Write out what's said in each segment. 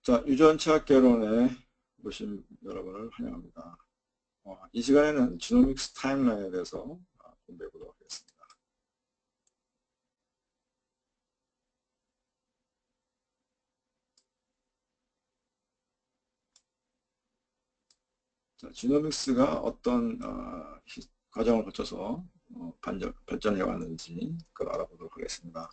자, 유전체학 개론에 오신 여러분을 환영합니다. 이 시간에는 지노믹스 타임라인에 대해서 공부해 보도록 하겠습니다. 자, 지노믹스가 어떤 과정을 거쳐서 발전해 왔는지 그걸 알아보도록 하겠습니다.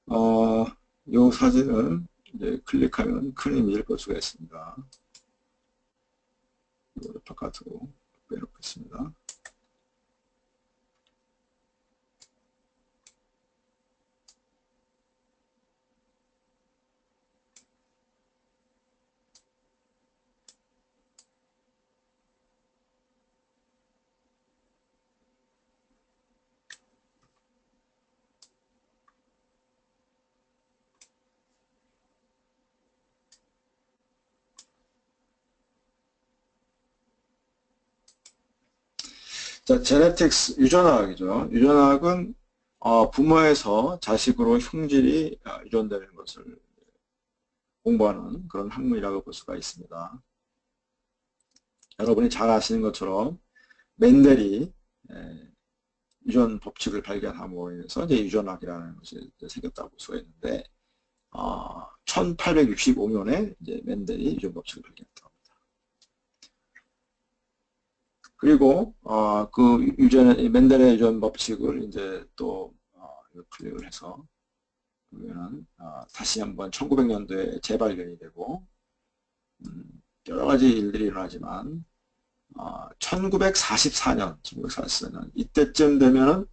이 사진을 이제 클릭하면 큰 이미지를 볼 수가 있습니다. 이거를 바깥으로 빼놓겠습니다. 자, 제네틱스, 유전학이죠. 유전학은 부모에서 자식으로 흉질이 유전되는 것을 공부하는 그런 학문이라고 볼 수가 있습니다. 여러분이 잘 아시는 것처럼 멘델이 유전 법칙을 발견함으로 인해서 이제 유전학이라는 것이 생겼다고 볼 수가 있는데 1865년에 이제 멘델이 유전 법칙을 발견했다고 합니다. 그리고 그 멘델의 유전 법칙을 이제 또 클릭을 해서 보면은 다시 한번 1900년도에 재발견이 되고 여러 가지 일들이 일어나지만 1944년 이때쯤 되면은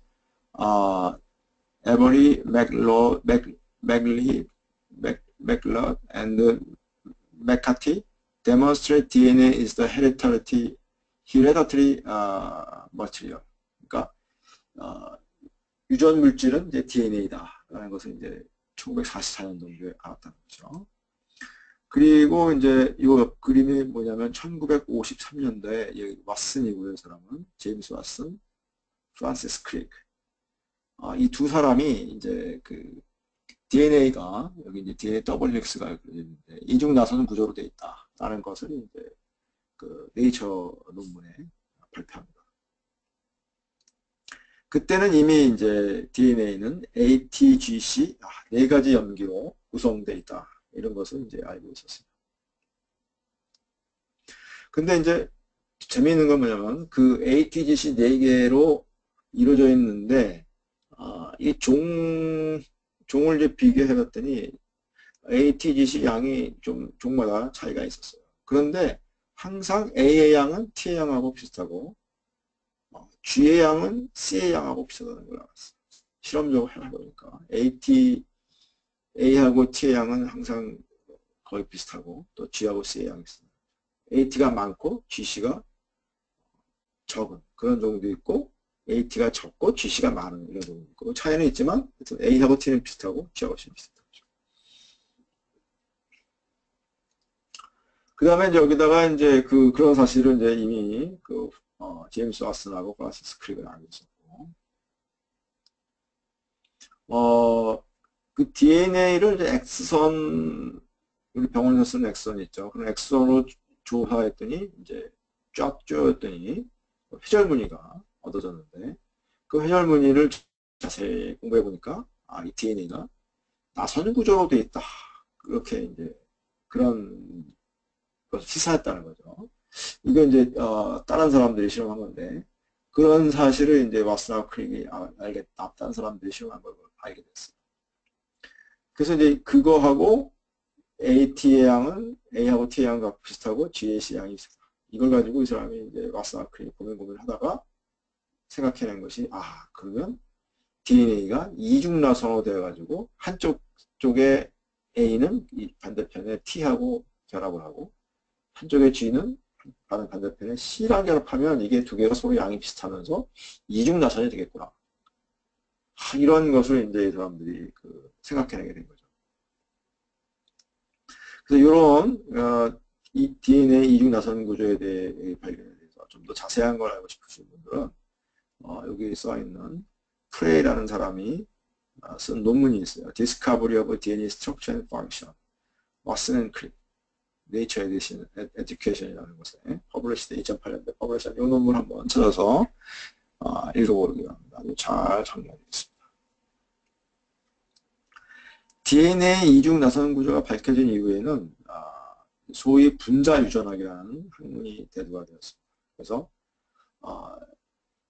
에버리 맥러 and 맥카티 demonstrate DNA is the hereditary material. 그러니까 유전 물질은 이제 DNA다라는 것을 이제 1944년도에 알았다는 거죠. 그리고 이제 이 그림이 뭐냐면 1953년도에 왓슨이고요. 사람은 제임스 왓슨, 프란시스 크릭. 이 두 사람이 이제 그 DNA가 여기 이제 DNA 더블 헬릭스가 있는데 이중 나선 구조로 되어 있다라는 것을 이제 그 네이처 논문에 발표합니다. 그때는 이미 이제 DNA는 ATGC 네 가지 염기로 구성되어 있다. 이런 것을 이제 알고 있었습니다. 근데 이제 재미있는 건 뭐냐면 그 ATGC 4개로 이루어져 있는데 이 종을 이제 비교해 봤더니 ATGC 양이 좀 종마다 차이가 있었어요. 그런데 항상 A의 양은 T의 양하고 비슷하고 G의 양은 C의 양하고 비슷하다는 걸 알았어요. 실험적으로 해보니까 A하고 T의 양은 항상 거의 비슷하고 또 G하고 C의 양이 있습니다. AT가 많고 GC가 적은 그런 종도 있고 AT가 적고 GC가 많은 이런 종도 있고 차이는 있지만 A하고 T는 비슷하고 G하고 C는 비슷하죠. 그 다음에 여기다가 이제 그런 사실을 이제 이미 제임스 왓슨하고 프란시스 크릭을 알고 있었고 그 DNA를 이제 엑스선 우리 병원에서 쓰는 엑스선 있죠. 그런 엑스선으로 조사했더니 이제 쫙 쪼였더니 회절무늬가 얻어졌는데 그 회절무늬를 자세히 공부해 보니까 이 DNA가 나선 구조로 되어 있다. 그렇게 이제 그런 것을 시사했다는 거죠. 이건 이제 다른 사람들이 실험한 건데 그런 사실을 이제 왓슨하고 크릭이 알겠다. 다른 사람들이 실험한 걸 알게 됐어요. 그래서 이제 그거하고 AT의 양은 A하고 T의 양과 비슷하고 GAC 양이 비슷하다. 이걸 가지고 이 사람이 이제 왓슨하고 크릭이 고민을 하다가 생각해낸 것이 그러면 DNA가 이중나선으로 되어가지고 한쪽 쪽에 A는 이 반대편에 T하고 결합을 하고 한쪽에 G는 다른 반대편에 C랑 결합하면 이게 두 개가 서로 양이 비슷하면서 이중나선이 되겠구나. 이런 것을 이제 이 사람들이 생각해내게 된 거죠. 그래서 이런 이 DNA 이중나선 구조에 대해 발견에 대해서 좀 더 자세한 걸 알고 싶으신 분들은 여기 써있는 프레이라는 사람이 쓴 논문이 있어요. Discovery of DNA Structure and Function. 왓슨 앤 크릭, 네이처 에디션, 에듀케이션이라는 곳에 퍼블리시드 2008년대 퍼블리시드 이 논문 한번 찾아서 읽어보기 바랍니다. 아주 잘 정리하고 있습니다. DNA 이중 나선 구조가 밝혀진 이후에는 소위 분자 유전학이라는 학문이 대두가 되었습니다. 그래서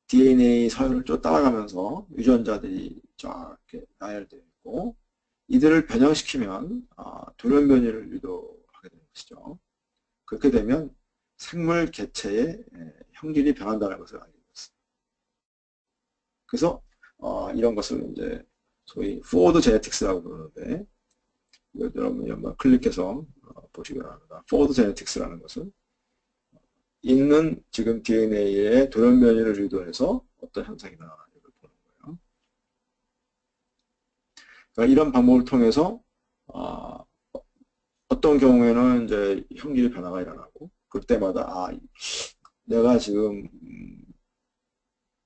DNA 서열을 쭉 따라가면서 유전자들이 쫙 이렇게 나열되어 있고 이들을 변형시키면 돌연변이를 유도하게 되는 것이죠. 그렇게 되면 생물 개체의 형질이 변한다는 것을 알게 됐습니다. 그래서 이런 것을 이제 소위 포워드 제네틱스라고 부르는데 여러분이 한번 클릭해서 보시기 바랍니다. 포워드 제네틱스라는 것은 있는 지금 DNA의 돌연변이를 유도해서 어떤 현상이 나타나는지를 보는 거예요. 그러니까 이런 방법을 통해서 어떤 경우에는 이제 형질 변화가 일어나고 그때마다 내가 지금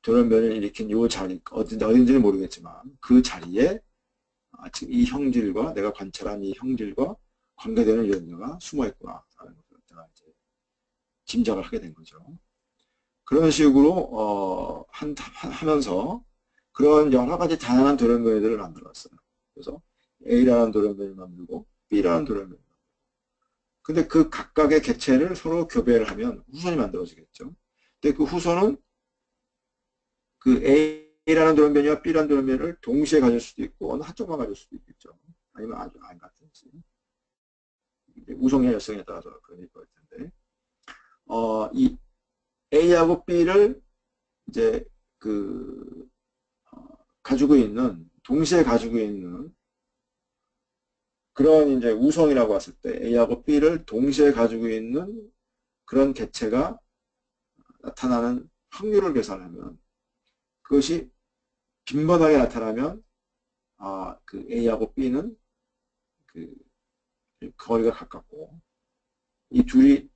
돌연변이를 일으킨 이 자리 어딘지는 모르겠지만 그 자리에 지금 이 형질과 내가 관찰한 이 형질과 관계되는 유전자가 숨어 있구나 라는 것을 제가 이제 짐작을 하게 된 거죠. 그런 식으로 하면서 그런 여러 가지 다양한 돌연변이들을 만들었어요. 그래서 A라는 돌연변이를 만들고 B라는 돌연변이를 만들고 근데 그 각각의 개체를 서로 교배를 하면 후손이 만들어지겠죠. 근데 그 후손은 그 A라는 돌연변이와 B라는 돌연변이를 동시에 가질 수도 있고 어느 한쪽만 가질 수도 있겠죠. 아니면 아주 안 같은지. 우성의 열성에 따라서 그런 일이 걸 텐데 이 A하고 B를 이제 가지고 있는 동시에 가지고 있는 그런 이제 우성이라고 했을 때 A하고 B를 동시에 가지고 있는 그런 개체가 나타나는 확률을 계산하면 그것이 빈번하게 나타나면 그 A하고 B는 그 거리가 가깝고 이 둘이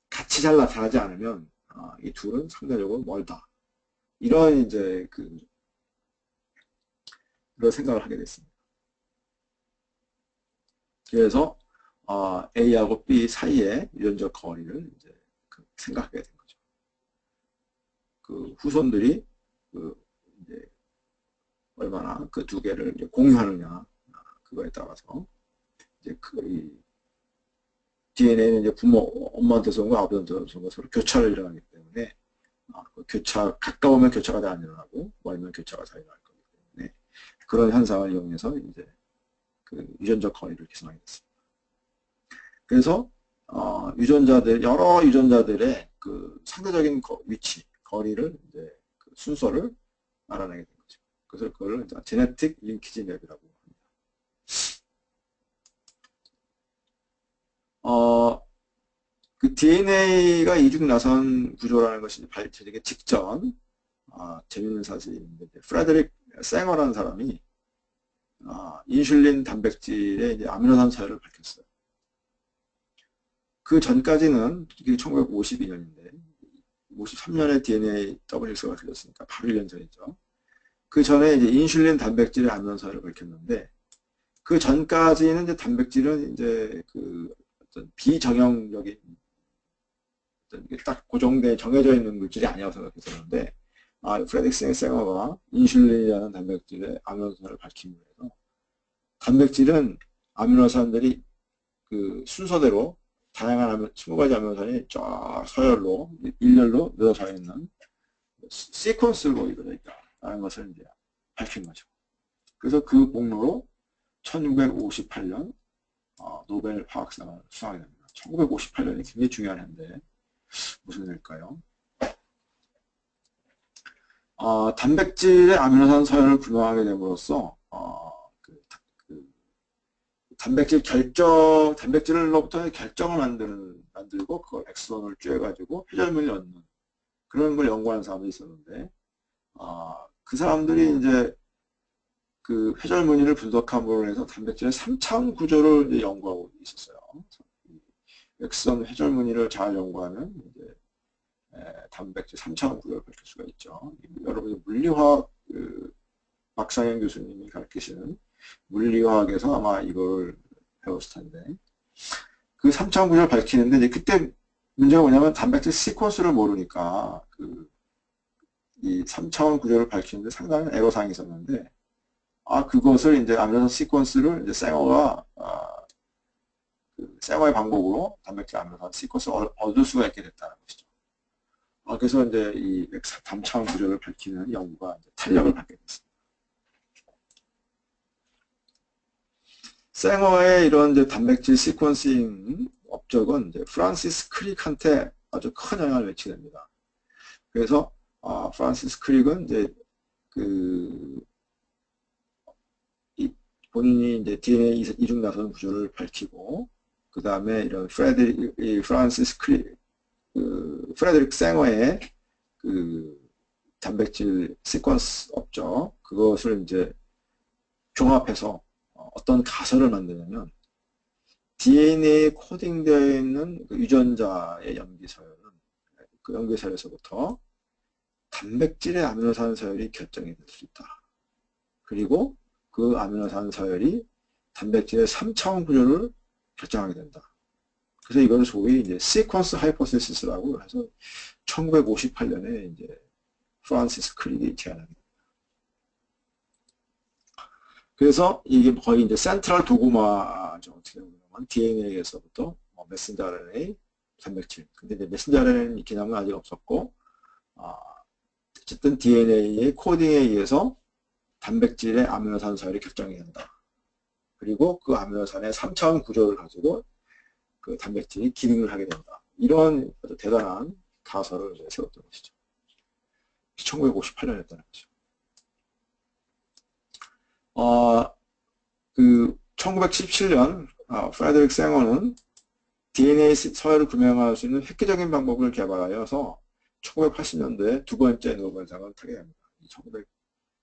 같이 잘 나타나지 않으면 이 둘은 상대적으로 멀다. 이런 이제 그런 생각을 하게 됐습니다. 그래서 A하고 B 사이의 유전적 거리를 이제 생각하게 된 거죠. 그 후손들이 이제 얼마나 그 두 개를 이제 공유하느냐 그거에 따라서 이제 DNA는 이제 엄마한테서 온 거 아버지한테서 온 거 서로 교차를 일어나기 때문에 가까우면 교차가 잘 안 일어나고 멀면 교차가 잘 일어날 거기 때문에 그런 현상을 이용해서 이제 그 유전적 거리를 계산하게 됐습니다. 그래서 여러 유전자들의 그 상대적인 위치, 거리를 이제 그 순서를 알아내게 된 거죠. 그래서 그걸 제네틱 링키지 맵이라고 합니다. 그 DNA가 이중 나선 구조라는 것이 밝혀지기 직전 재밌는 사실인데 프레드릭 생어라는 사람이 인슐린 단백질의 이제 아미노산 서열을 밝혔어요. 그 전까지는 이게 1952년인데 53년에 DNA WX가 틀렸으니까 바로 1년 전이죠. 그 전에 이제 인슐린 단백질의 아미노산 서열을 밝혔는데 그 전까지는 이제 단백질은 이제 그 어떤 비정형적인 딱 고정돼 정해져 있는 물질이 아니라고 생각했었는데 프레드릭 생어가 인슐린이라는 단백질의 아미노산을 밝힘으로 해서 단백질은 아미노산들이 그 순서대로 다양한 20가지 아미노산이 쫙 서열로 일렬로 늘어서 있는 시퀀스로 이루어져 있다는 것을 이제 밝힌 거죠. 그래서 그 목록으로 1958년 노벨 화학상을 수상하게 됩니다. 1958년이 굉장히 중요한 해인데 무슨 일일까요? 단백질의 아미노산 서열을 분석하게 됨으로써 단백질로부터 결정을 만들고 그걸 엑소선을 쬐가지고 회절문을 얻는 그런 걸 연구하는 사람들이 있었는데 그 사람들이 이제 그 회절무늬를 분석함으로 해서 단백질의 3차원 구조를 이제 연구하고 있었어요. 엑소선 회절무늬를 잘 연구하면 이제 단백질 3차원 구조를 밝힐 수가 있죠. 여러분이 물리화학 박상현 교수님이 가르치시는 물리화학에서 아마 이걸 배웠을 텐데. 그 3차원 구조를 밝히는데, 이제 그때 문제가 뭐냐면 단백질 시퀀스를 모르니까, 이 3차원 구조를 밝히는데 상당히 애로사항이 있었는데, 그것을 이제 아미노산 시퀀스를 이제 생어의 방법으로 단백질 아미노산 시퀀스를 얻을 수가 있게 됐다는 것이죠. 그래서 이제 이 3차원 구조를 밝히는 연구가 이제 탄력을 받게 됐습니다. 생어의 이런 이제 단백질 시퀀싱 업적은 이제 프란시스 크릭한테 아주 큰 영향을 미치게 됩니다. 그래서 프란시스 크릭은 이제 본인이 이제 DNA 이중 나선 구조를 밝히고, 그 다음에 이런 프레드릭 생어의 단백질 시퀀스 업적, 그것을 이제 종합해서 어떤 가설을 만드냐면, DNA에 코딩되어 있는 유전자의 염기서열은 그 염기서열에서부터 단백질의 아미노산 서열이 결정이 될 수 있다. 그리고 그 아미노산 서열이 단백질의 3차원 구조를 결정하게 된다. 그래서 이걸 소위 이제 시퀀스 하이포테시스라고 해서 1958년에 이제 프란시스 크릭이 제안하게 됩니다. 그래서 이게 거의 이제 센트럴 도구마죠. 어떻게 보면 DNA에서부터 메신저 RNA, 단백질. 근데 이제 메신저 RNA 기능은 아직 없었고, 어쨌든 DNA의 코딩에 의해서 단백질의 아미노산 서열이 결정이 된다. 그리고 그 아미노산의 3차원 구조를 가지고 그 단백질이 기능을 하게 된다. 이런 아주 대단한 가설을 세웠던 것이죠. 1958년이었다는 거죠. 1977년 프레드릭 생어는 DNA 서열을 구명할 수 있는 획기적인 방법을 개발하여서 1980년도에 두 번째 노벨상을 타게 됩니다.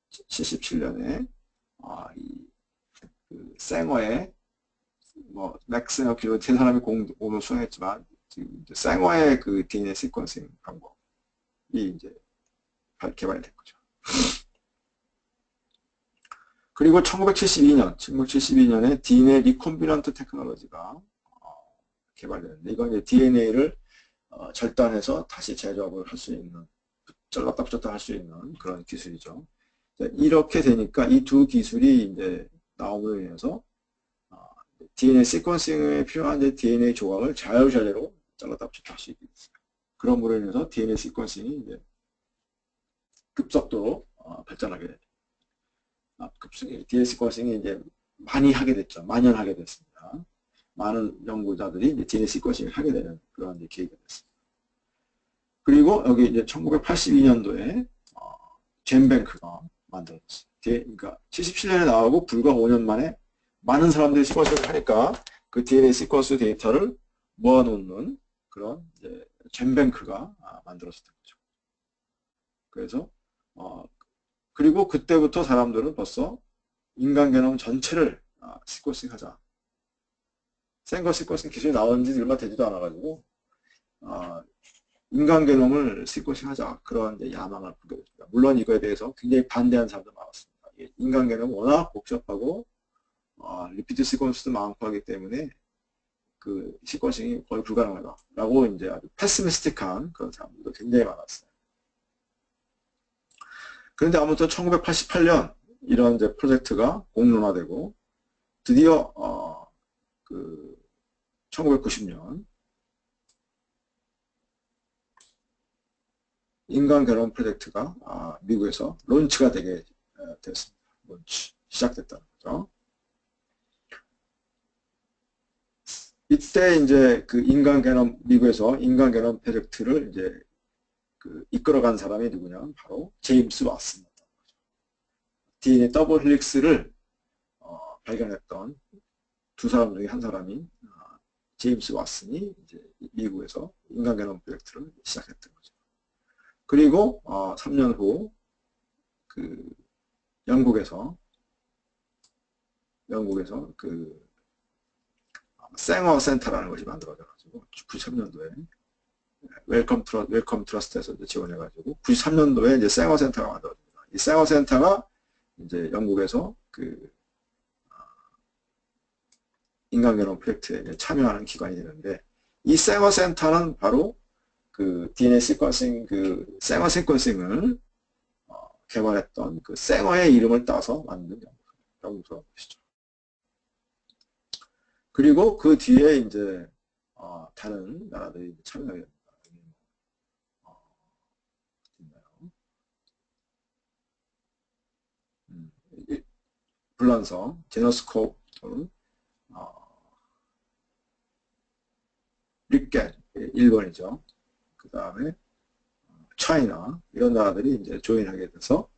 1977년에 생어의 맥스너 기록 세 사람이 공동 수행했지만 생어의 그 DNA 시퀀싱 방법이 이제 개발이 된 거죠. 그리고 1972년에 DNA 리콤비넌트 테크놀로지가 개발되는데, 이건 이제 DNA를 절단해서 다시 제조업을 할 수 있는, 잘랐다 붙였다 할 수 있는 그런 기술이죠. 이렇게 되니까 이 두 기술이 이제 나옴으로 인해서 DNA 시퀀싱에 필요한 이제 DNA 조각을 자유자재로 잘랐다 붙였다 할 수 있게 됐어요. 그럼으로 인해서 DNA 시퀀싱이 이제 급속도로 발전하게 되죠. DNA 시퀀싱이 이제 많이 하게 됐죠. 만연하게 됐습니다. 많은 연구자들이 이제 DNA 시퀀싱을 하게 되는 그런 이제 계기가 됐습니다. 그리고 여기 이제 1982년도에 젠뱅크가 만들어졌어요. 그러니까 77년에 나오고 불과 5년 만에 많은 사람들이 시퀀싱을 하니까 그 DNA 시퀀스 데이터를 모아놓는 그런 이제 젠뱅크가 만들어졌던 거죠. 그래서 그리고 그때부터 사람들은 벌써 인간 게놈 전체를 시퀀싱 하자. 생거 시퀀싱 기술이 나온 지 얼마 되지도 않아가지고 인간 게놈을 시퀀싱 하자. 그런 이제 야망을 품게 됐습니다. 물론 이거에 대해서 굉장히 반대하는 사람도 많았습니다. 인간 게놈은 워낙 복잡하고 리피드 시퀀스도 많고 하기 때문에 그 시퀀싱이 거의 불가능하다라고 이제 아주 패시미스틱한 그런 사람들도 굉장히 많았어요. 그런데 아무튼 1988년 이런 이제 프로젝트가 공론화되고 드디어 1990년 인간 게놈 프로젝트가 미국에서 론치가 되게 됐습니다. 론치 시작됐다는 거죠. 이때 이제 그 미국에서 인간 게놈 프로젝트를 이제 이끌어간 사람이 누구냐? 바로 제임스 왓슨이었던 거죠. DNA 더블 헬릭스를 발견했던 두 사람 중에 한 사람이 제임스 왓슨이 이제 미국에서 인간 게놈 프로젝트를 시작했던 거죠. 그리고 3년 후 영국에서 생어 센터라는 것이 만들어져가지고 93년도에 웰컴 트러스트에서 지원해가지고 93년도에 이제 생어 센터가 만들어집니다. 이 생어 센터가 이제 영국에서 인간 게놈 프로젝트에 이제 참여하는 기관이 되는데, 이 생어 센터는 바로 그 DNA 시퀀싱, 그 생어 시퀀싱을 개발했던 그 생어의 이름을 따서 만든 연구소인 것이죠. 그리고 그 뒤에 이제 다른 나라들이 참여하게 됩니다. 불란서, 제너스코프 또는 립겐, 일본이죠. 그 다음에 차이나 이런 나라들이 이제 조인하게 돼서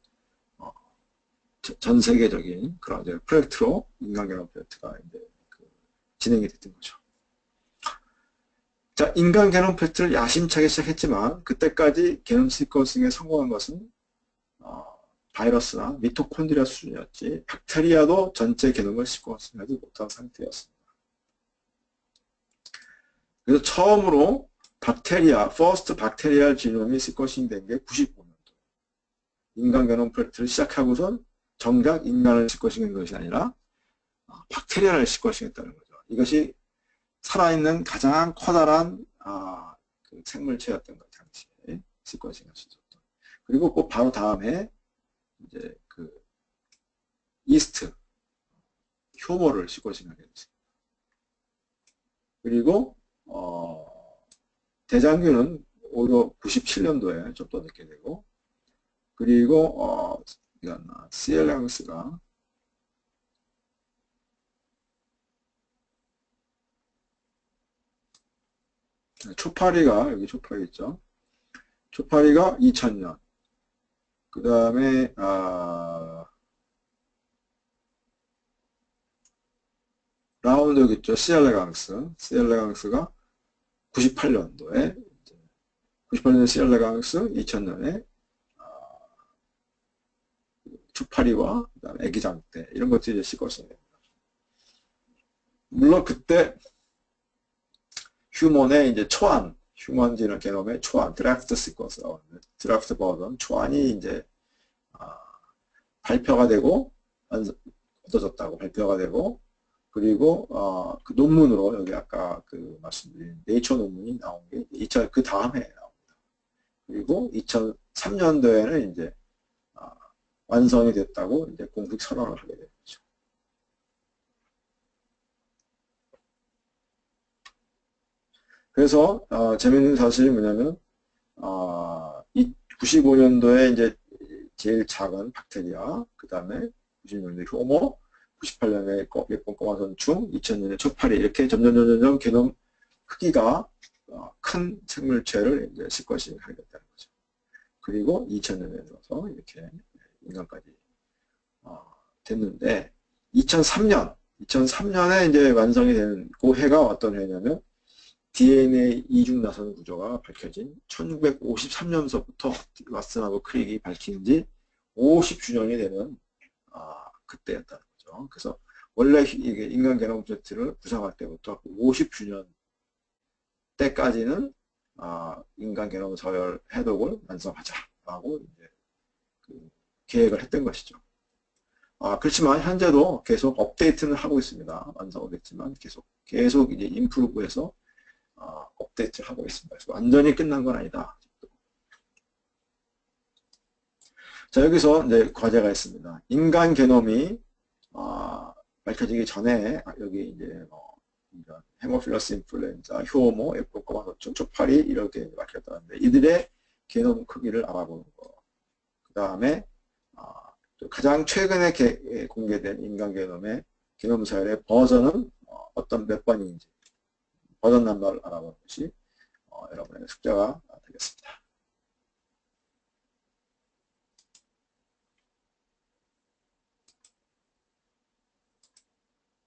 전 세계적인 그런 이제 프로젝트로 인간개념 프로젝트가 이제 진행이 됐던 거죠. 자, 인간개념 프로젝트를 야심차게 시작했지만 그때까지 게놈 시퀀싱에 성공한 것은 바이러스나 미토콘드리아 수준이었지 박테리아도 전체 게놈을 시퀀싱하지 못한 상태였습니다. 그래서 처음으로 박테리아, 퍼스트 박테리아 지놈이 시퀀싱 된 게 95년도. 인간 게놈 프로젝트를 시작하고선 정작 인간을 시퀀싱한 것이 아니라 박테리아를 시퀀싱했다는 거죠. 이것이 살아있는 가장 커다란 그 생물체였던 것 당시에 시퀀싱할 수 있었던. 그리고 그 바로 다음에 이제 그 이스트, 효모를 시퀀싱하게 됐습니다. 그리고 대장균은 오히려 97년도에 좀 더 늦게 되고, 그리고 시엘랑스가 초파리가 여기 초파리 있죠. 초파리가 2000년. 그 다음에 라운드 여기 있죠. 시엘레강스가 98년도에 98년에 시엘레강스, 2000년에 초파리와 그다음에 애기장대 이런 것들이 이제 시퀀싱이 됩니다. 물론 그때 휴먼의 이제 초안, 휴먼 지능 게놈의 초안, 드래프트 시퀀스, 드래프트 버전, 초안이 이제 발표가 되고 얻어졌다고 발표가 되고, 그리고 그 논문으로 여기 아까 그 말씀드린 네이처 논문이 나온 게 그 다음에 나옵니다. 그리고 2003년도에는 이제 완성이 됐다고 이제 공식 선언을 하게 되죠. 그래서 재밌는 사실이 뭐냐면 95년도에 이제 제일 작은 박테리아, 그 다음에 96년도에 효모, 98년에 예쁜 꼬마선충, 2000년에 초파리 이렇게 점점 게놈 크기가 큰 생물체를 이제 시퀀싱 하게 됐다는 거죠. 그리고 2000년에 들어서 이렇게 인간까지 됐는데 2003년에 이제 완성이 되는 그 해가 어떤 해냐면 DNA 이중 나선 구조가 밝혀진 1953년서부터 왓슨하고 크릭이 밝힌 지 50주년이 되는 그때였다는 거죠. 그래서 원래 이게 인간 게놈 프로젝트를 구상할 때부터 50주년 때까지는 인간 게놈 서열 해독을 완성하자라고 이제 그 계획을 했던 것이죠. 그렇지만 현재도 계속 업데이트는 하고 있습니다. 완성은 됐지만 계속 이제 임프루브해서 업데이트를 하고 있습니다. 그래서 완전히 끝난 건 아니다. 자, 여기서 이제 과제가 있습니다. 인간 게놈이 밝혀지기 전에 여기 이제 헤모필러스 인플루엔자, 효모, 에포코마소충, 초파리 이렇게 밝혔다는데 이들의 게놈 크기를 알아보는 거. 그 다음에 가장 최근에 공개된 인간 게놈의 게놈 서열의 버전은 어떤 몇 번인지 버전 넘버를 알아보는 것이 여러분의 숙제가